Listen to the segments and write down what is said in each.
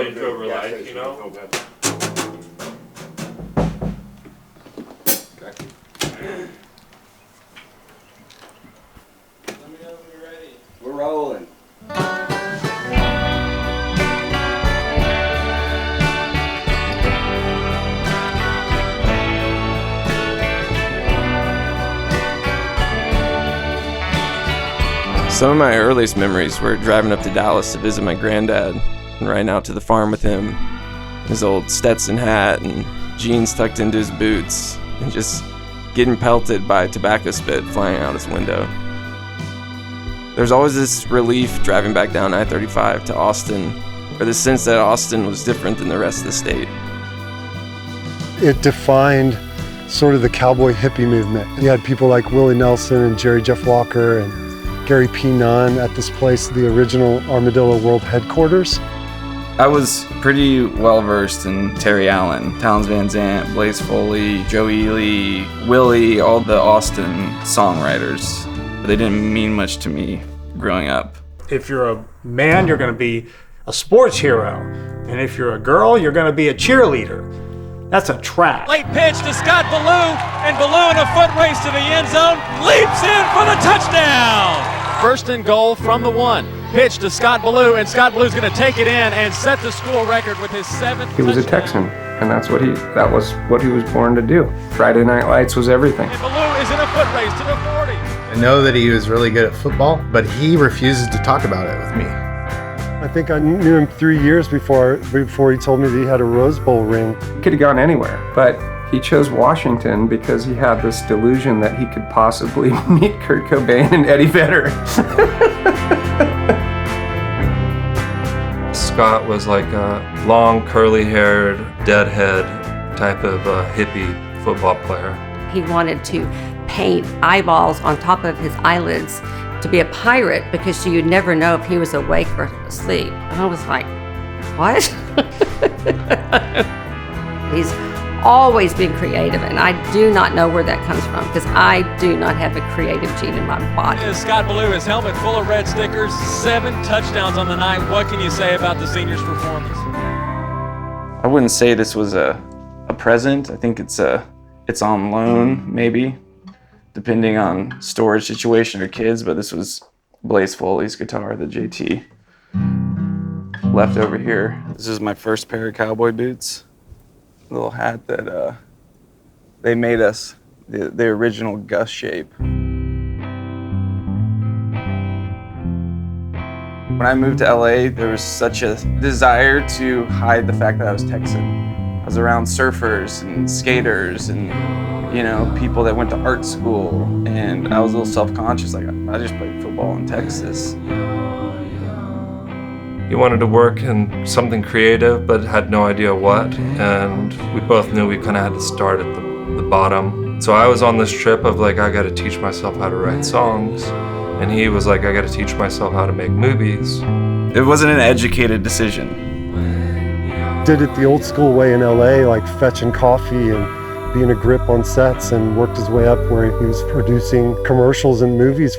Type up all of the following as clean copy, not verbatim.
Range Rover light, you know? Okay. Let me know when you're ready. We're rolling. Some of my earliest memories were driving up to Dallas to visit my granddad and riding out to the farm with him, his old Stetson hat and jeans tucked into his boots, and just getting pelted by tobacco spit flying out his window. There's always this relief driving back down I-35 to Austin, or the sense that Austin was different than the rest of the state. It defined sort of the cowboy hippie movement. You had people like Willie Nelson and Jerry Jeff Walker and Gary P. Nunn at this place, the original Armadillo World Headquarters. I was pretty well versed in Terry Allen, Townes Van Zandt, Blaze Foley, Joe Ely, Willie, all the Austin songwriters. They didn't mean much to me growing up. If you're a man, you're going to be a sports hero. And if you're a girl, you're going to be a cheerleader. That's a trap. Late pitch to Scott Ballew, and Ballew in a foot race to the end zone, leaps in for the touchdown! First and goal from the 1. Pitch to Scott Ballew, and Scott Ballew's going to take it in and set the school record with his 7th He was a Texan, and that was what he was born to do. Friday Night Lights was everything. And Ballew is in a foot race to the 40. I know that he was really good at football, but he refuses to talk about it with me. I think I knew him 3 years before he told me that he had a Rose Bowl ring. He could have gone anywhere, but he chose Washington because he had this delusion that he could possibly meet Kurt Cobain and Eddie Vedder. Scott was like a long, curly-haired, deadhead type of hippie football player. He wanted to paint eyeballs on top of his eyelids to be a pirate because you'd never know if he was awake or asleep. And I was like, what? He's always been creative, and I do not know where that comes from because I do not have a creative gene in my body. Scott Ballew, his helmet full of red stickers, 7 touchdowns on the night. What can you say about the seniors' performance? I wouldn't say this was a present. I think it's on loan, maybe, depending on storage situation or kids, but this was Blaze Foley's guitar, the JT. Left over here. This is my first pair of cowboy boots. Little hat that they made us, the original Gus shape. When I moved to LA, there was such a desire to hide the fact that I was Texan. I was around surfers and skaters and, you know, people that went to art school, and I was a little self-conscious, like I just played football in Texas. He wanted to work in something creative, but had no idea what, and we both knew we kind of had to start at the bottom. So I was on this trip of like, I got to teach myself how to write songs, and he was like, I got to teach myself how to make movies. It wasn't an educated decision. Did it the old school way in LA, like fetching coffee and being a grip on sets, and worked his way up where he was producing commercials and movies.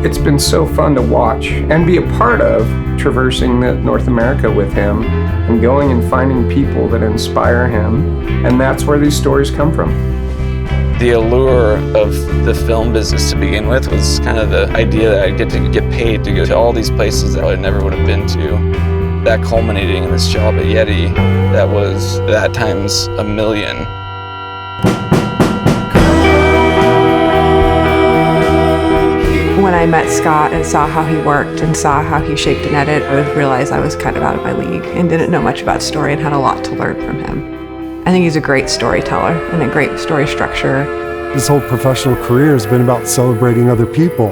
It's been so fun to watch and be a part of traversing North America with him and going and finding people that inspire him. And that's where these stories come from. The allure of the film business to begin with was kind of the idea that I'd get to get paid to go to all these places that I never would have been to. That culminating in this job at Yeti, that was that times a million. When I met Scott and saw how he worked and saw how he shaped an edit, I realized I was kind of out of my league and didn't know much about story and had a lot to learn from him. I think he's a great storyteller and a great story structurer. His whole professional career has been about celebrating other people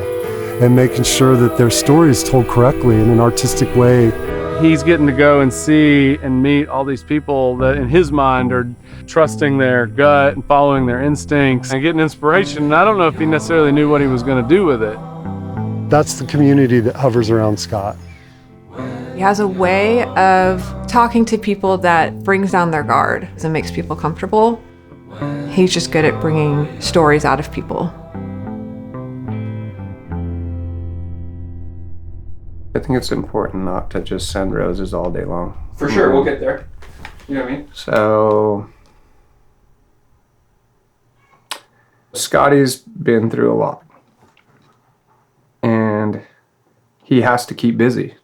and making sure that their story is told correctly in an artistic way. He's getting to go and see and meet all these people that in his mind are trusting their gut and following their instincts and getting inspiration. And I don't know if he necessarily knew what he was going to do with it. That's the community that hovers around Scott. He has a way of talking to people that brings down their guard and makes people comfortable. He's just good at bringing stories out of people. I think it's important not to just send roses all day long. For sure, we'll get there. You know what I mean? So, Scotty's been through a lot. And he has to keep busy.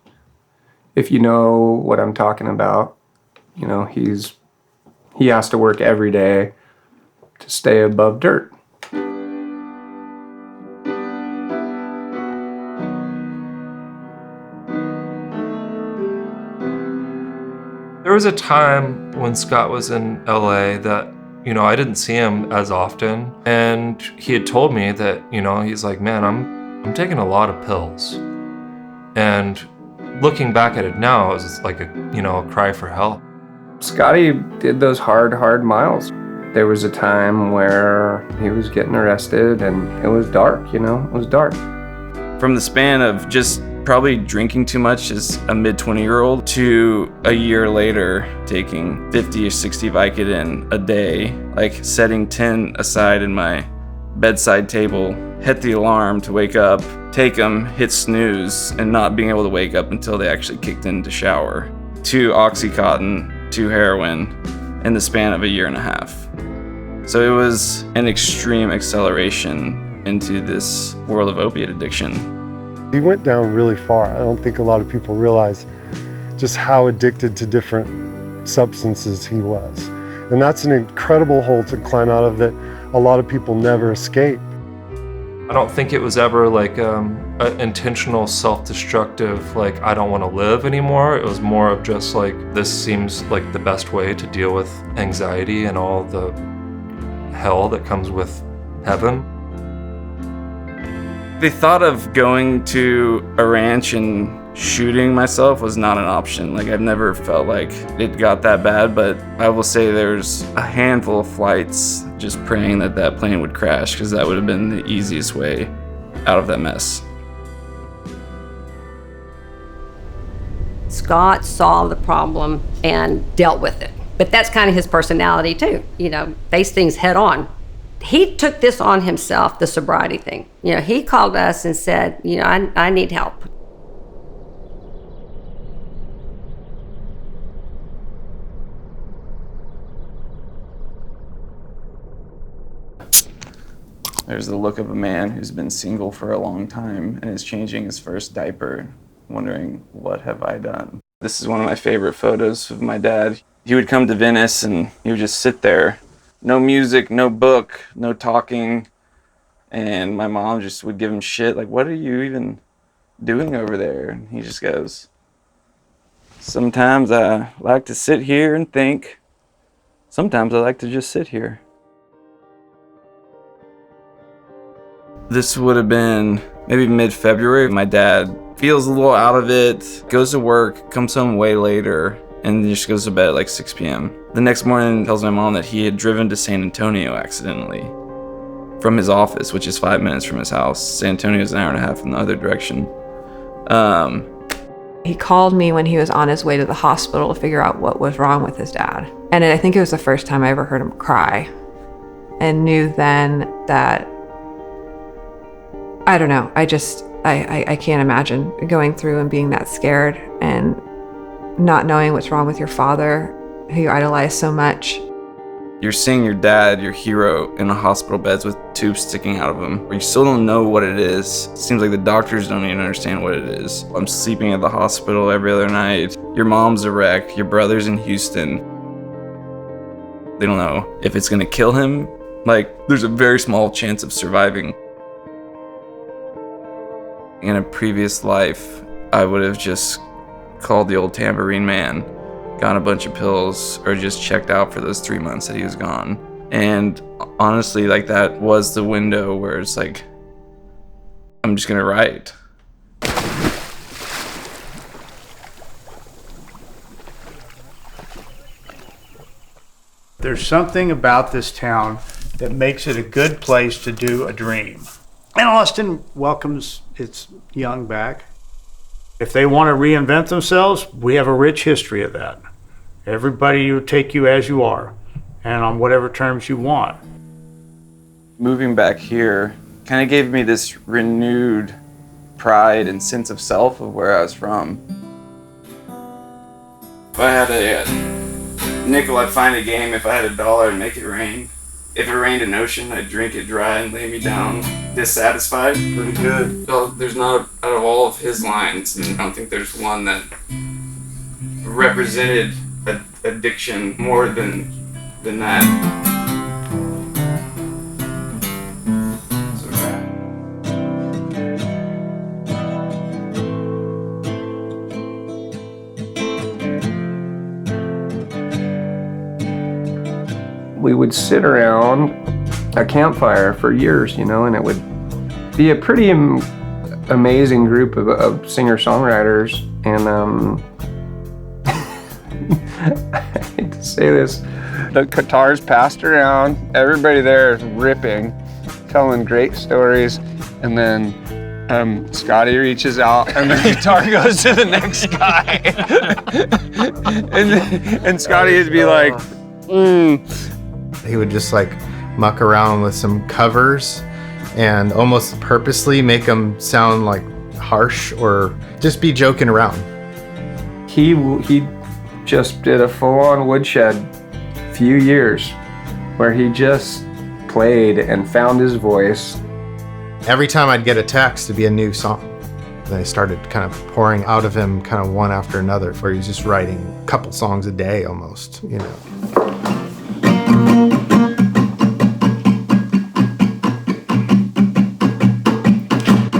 If you know what I'm talking about, you know, he has to work every day to stay above dirt. There was a time when Scott was in LA that, you know, I didn't see him as often. And he had told me that, you know, he's like, man, I'm taking a lot of pills. And looking back at it now, it was like a cry for help. Scotty did those hard miles. There was a time where he was getting arrested and it was dark, you know, it was dark. From the span of just probably drinking too much as a mid-20-year-old to a year later taking 50 or 60 Vicodin a day, like setting 10 aside in my bedside table, hit the alarm to wake up, take them, hit snooze, and not being able to wake up until they actually kicked in to shower. 2 Oxycontin, 2 heroin in the span of a year and a half. So it was an extreme acceleration into this world of opiate addiction. He went down really far. I don't think a lot of people realize just how addicted to different substances he was. And that's an incredible hole to climb out of that a lot of people never escape. I don't think it was ever like an intentional self-destructive, like I don't want to live anymore. It was more of just like, this seems like the best way to deal with anxiety and all the hell that comes with heaven. The thought of going to a ranch and shooting myself was not an option. Like, I've never felt like it got that bad, but I will say there's a handful of flights just praying that that plane would crash, because that would have been the easiest way out of that mess. Scott saw the problem and dealt with it. But that's kind of his personality too, you know, face things head on. He took this on himself, the sobriety thing. You know, he called us and said, you know, I need help. There's the look of a man who's been single for a long time and is changing his first diaper, wondering, what have I done? This is one of my favorite photos of my dad. He would come to Venice and he would just sit there. No music, no book, no talking. And my mom just would give him shit, like, what are you even doing over there? And he just goes, sometimes I like to sit here and think. Sometimes I like to just sit here. This would have been maybe mid-February. My dad feels a little out of it, goes to work, comes home way later, and just goes to bed at like 6 p.m. The next morning tells my mom that he had driven to San Antonio accidentally from his office, which is 5 minutes from his house. San Antonio is an hour and a half in the other direction. He called me when he was on his way to the hospital to figure out what was wrong with his dad. And I think it was the first time I ever heard him cry, and knew then that, I don't know, I can't imagine going through and being that scared and not knowing what's wrong with your father, who you idolize so much. You're seeing your dad, your hero, in a hospital beds with tubes sticking out of him. You still don't know what it is. It seems like the doctors don't even understand what it is. I'm sleeping at the hospital every other night. Your mom's a wreck. Your brother's in Houston. They don't know if it's gonna kill him. Like, there's a very small chance of surviving. In a previous life, I would have just called the old tambourine man, got a bunch of pills, or just checked out for those 3 months that he was gone. And honestly, like, that was the window where it's like, I'm just gonna write. There's something about this town that makes it a good place to do a dream. And Austin welcomes its young back. If they want to reinvent themselves, we have a rich history of that. Everybody will take you as you are and on whatever terms you want. Moving back here kind of gave me this renewed pride and sense of self of where I was from. If I had a nickel, I'd find a game. If I had $1, I'd make it rain. If it rained an ocean, I'd drink it dry and lay me down dissatisfied. Pretty good. So there's not, out of all of his lines, and I don't think there's one that represented addiction more than that. We would sit around a campfire for years, you know, and it would be a pretty amazing group of singer-songwriters. And I hate to say this, the guitar's passed around, everybody there is ripping, telling great stories, and then Scotty reaches out and the guitar goes to the next guy. and Scotty would be like, He would just like muck around with some covers and almost purposely make them sound like harsh or just be joking around. He just did a full-on woodshed few years where he just played and found his voice. Every time I'd get a text, it'd be a new song. Then I started kind of pouring out of him kind of one after another, where he's just writing a couple songs a day almost, you know.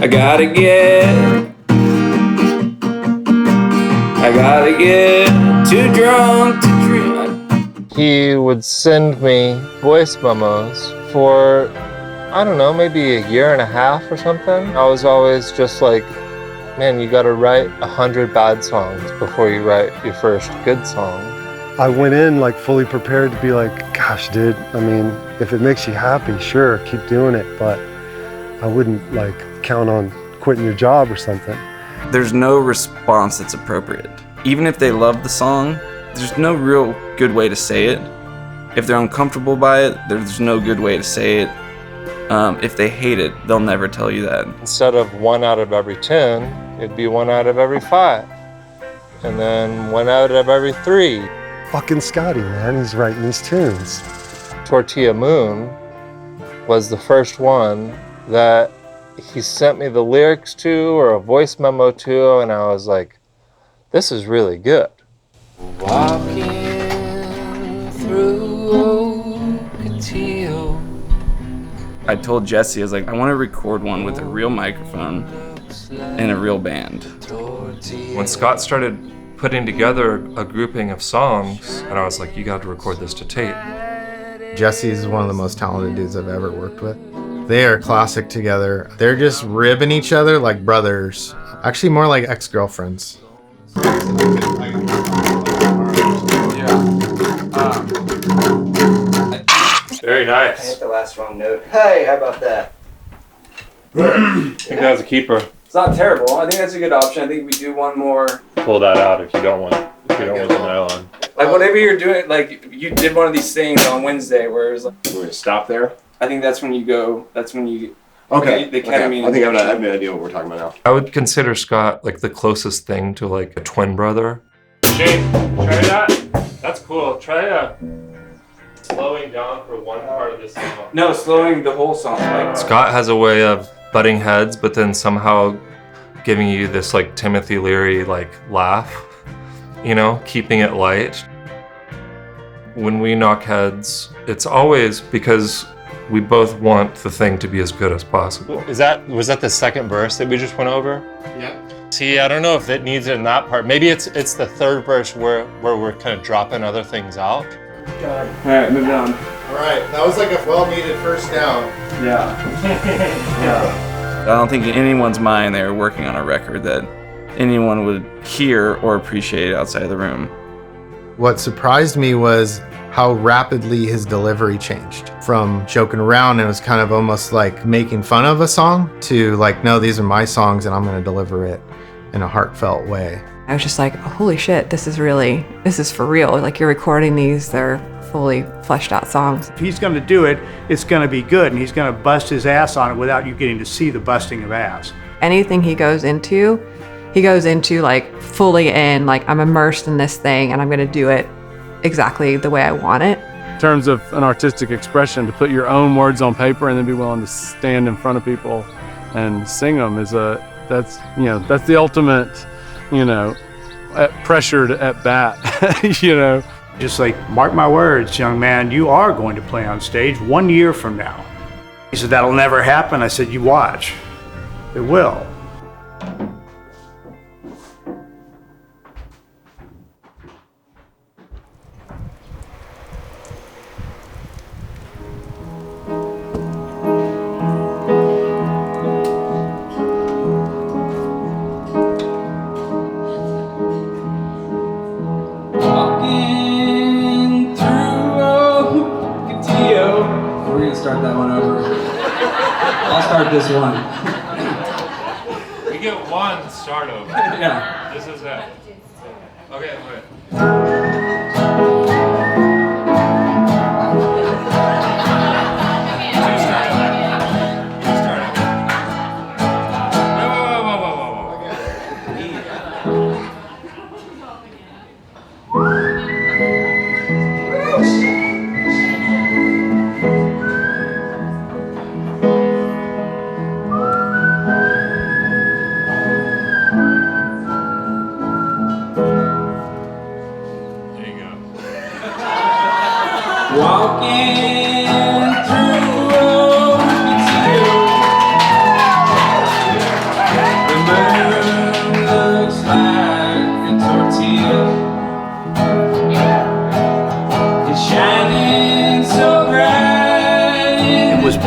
I gotta get too drunk to dream. He would send me voice memos for, I don't know, maybe a year and a half or something. I was always just like, man, you gotta write 100 bad songs before you write your first good song. I went in like fully prepared to be like, gosh, dude, I mean, if it makes you happy, sure, keep doing it, but I wouldn't like count on quitting your job or something. There's no response that's appropriate. Even if they love the song, there's no real good way to say it. If they're uncomfortable by it, there's no good way to say it. If they hate it, they'll never tell you that. Instead of 1 out of every 10, it'd be 1 out of every 5. And then 1 out of every 3. Fucking Scotty, man, he's writing these tunes. Tortilla Moon was the first one that he sent me the lyrics to or a voice memo to, and I was like, this is really good. Walking through Ocotillo. I told Jesse, I was like, I want to record one with a real microphone and a real band. When Scott started putting together a grouping of songs, and I was like, you got to record this to tape. Jesse is one of the most talented dudes I've ever worked with. They are classic together. They're just ribbing each other like brothers. Actually, more like ex-girlfriends. Very I nice. hit the last wrong note. Hey, how about that? I think that was a keeper. It's not terrible. I think that's a good option. I think we do one more. Pull that out if you don't want the nylon. Like whatever you're doing, like you did one of these things on Wednesday where it was like. We're gonna stop there. I think that's when you go. That's when you. Okay. The ketamine. I think I have no idea what we're talking about now. I would consider Scott like the closest thing to like a twin brother. Shane, try that. That's cool. Try slowing down for one part of this song. No, slowing the whole song. Like, Scott has a way of butting heads, but then somehow giving you this like Timothy Leary like laugh, you know, keeping it light. When we knock heads, it's always because we both want the thing to be as good as possible. Was that the second verse that we just went over? Yeah. See, I don't know if it needs it in that part. Maybe it's the third verse where we're kind of dropping other things out. All right, move on. All right, that was like a well-needed first down. Yeah. I don't think in anyone's mind they were working on a record that anyone would hear or appreciate outside of the room. What surprised me was how rapidly his delivery changed. From joking around, it was kind of almost like making fun of a song, to like, no, these are my songs and I'm gonna deliver it in a heartfelt way. I was just like, oh, holy shit, this is for real. Like, you're recording these, they're fully fleshed out songs. If he's going to do it, it's going to be good, and he's going to bust his ass on it without you getting to see the busting of ass. Anything he goes into like fully in, like I'm immersed in this thing and I'm gonna do it exactly the way I want it. In terms of an artistic expression, to put your own words on paper and then be willing to stand in front of people and sing them that's the ultimate, pressured at bat, Just like, mark my words, young man, you are going to play on stage 1 year from now. He said, that'll never happen. I said, you watch. It will. Start that one over. I'll start this one. We get one start over. Yeah. This is it. Okay, wait.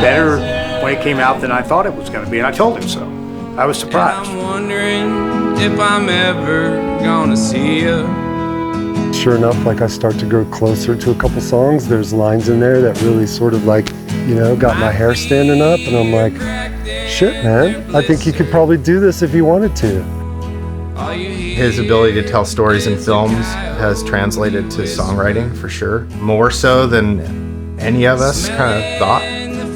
Better when it came out than I thought it was going to be, and I told him so. I was surprised. I'm wondering if I'm ever gonna see you. Sure enough, like I start to grow closer to a couple songs, there's lines in there that really sort of like, got my hair standing up, and I'm like, shit, man, I think he could probably do this if he wanted to. His ability to tell stories in films has translated to songwriting for sure, more so than any of us kind of thought.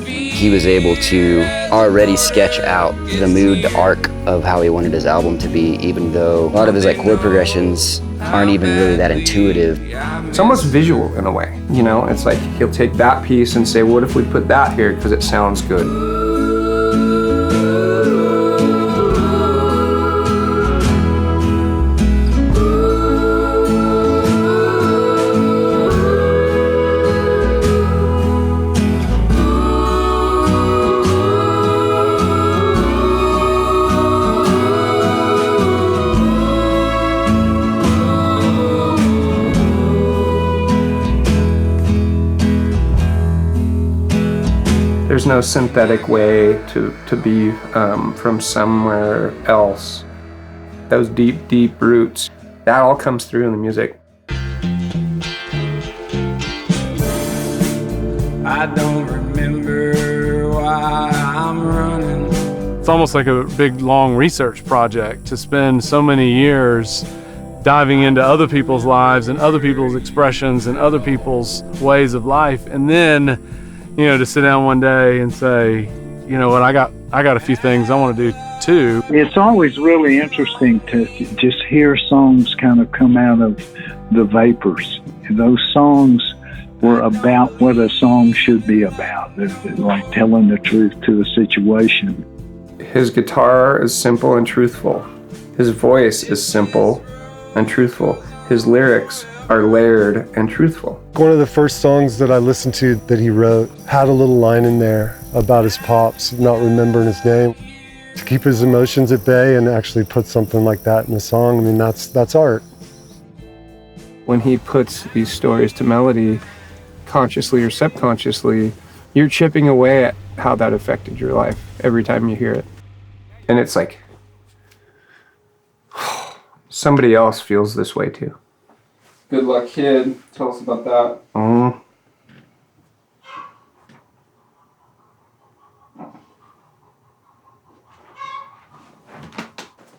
He was able to already sketch out the mood, the arc of how he wanted his album to be, even though a lot of his chord progressions aren't even really that intuitive. It's almost visual in a way, It's like he'll take that piece and say, what if we put that here because it sounds good? There's no synthetic way to be from somewhere else. Those deep, deep roots, that all comes through in the music. I don't remember why I'm running. It's almost like a big, long research project to spend so many years diving into other people's lives and other people's expressions and other people's ways of life, and then to sit down one day and say, you know what, I got a few things I want to do too. It's always really interesting to just hear songs kind of come out of the vapors. Those songs were about what a song should be about. They're like telling the truth to a situation. His guitar is simple and truthful. His voice is simple and truthful. His lyrics are layered and truthful. One of the first songs that I listened to that he wrote had a little line in there about his pops not remembering his name. To keep his emotions at bay and actually put something like that in a song, I mean, that's art. When he puts these stories to melody, consciously or subconsciously, you're chipping away at how that affected your life every time you hear it. And it's like, somebody else feels this way too. Good luck, kid. Tell us about that.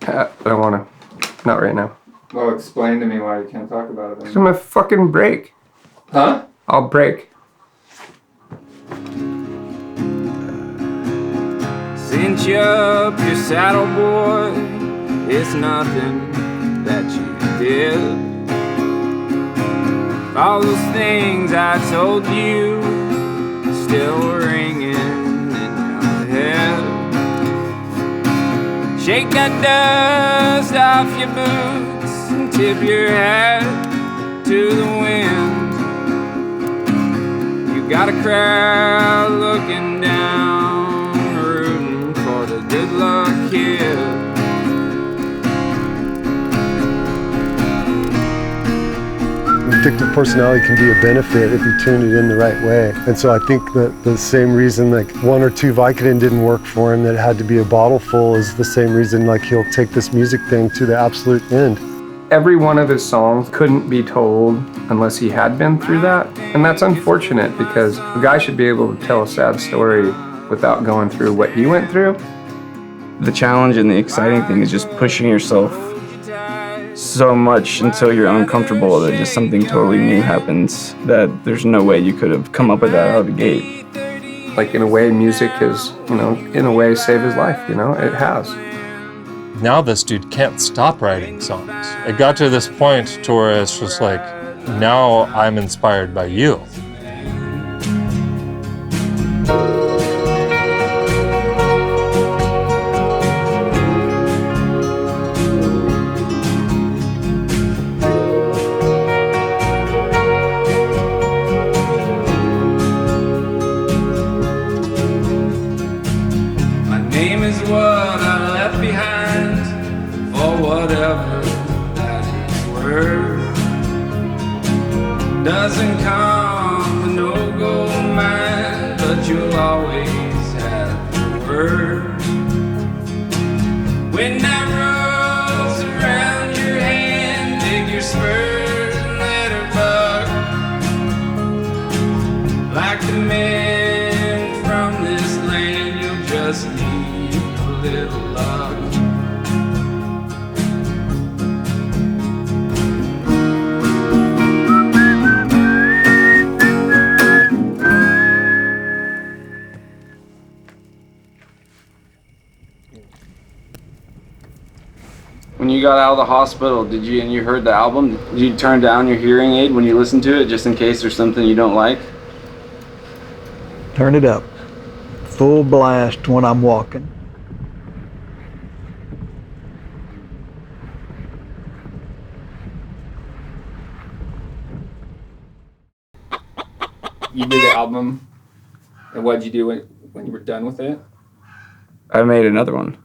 I don't want to. Not right now. Well, explain to me why you can't talk about it. Because I'm a fucking break. Huh? I'll break. See, cinch up your saddle, boy. It's nothing that you did. All those things I told you still ringing in your head. Shake that dust off your boots and tip your hat to the wind. You got a crowd looking down, rooting for the good luck kid. Addictive personality can be a benefit if you tune it in the right way. And so I think that the same reason like 1 or 2 Vicodin didn't work for him, that it had to be a bottle full, is the same reason like he'll take this music thing to the absolute end. Every one of his songs couldn't be told unless he had been through that. And that's unfortunate because a guy should be able to tell a sad story without going through what he went through. The challenge and the exciting thing is just pushing yourself so much until you're uncomfortable that just something totally new happens that there's no way you could have come up with that out of the gate. Like in a way, music has, in a way saved his life, it has. Now this dude can't stop writing songs. It got to this point to where it's just like, now I'm inspired by you. Doesn't come with no gold mine, but you'll always have the word. When that rolls around your hand, dig your spurs and let her buck. Like the men from this land, you'll just need a little luck. When you got out of the hospital, and you heard the album, did you turn down your hearing aid when you listened to it just in case there's something you don't like? Turn it up. Full blast when I'm walking. You did the album, and what'd you do when you were done with it? I made another one.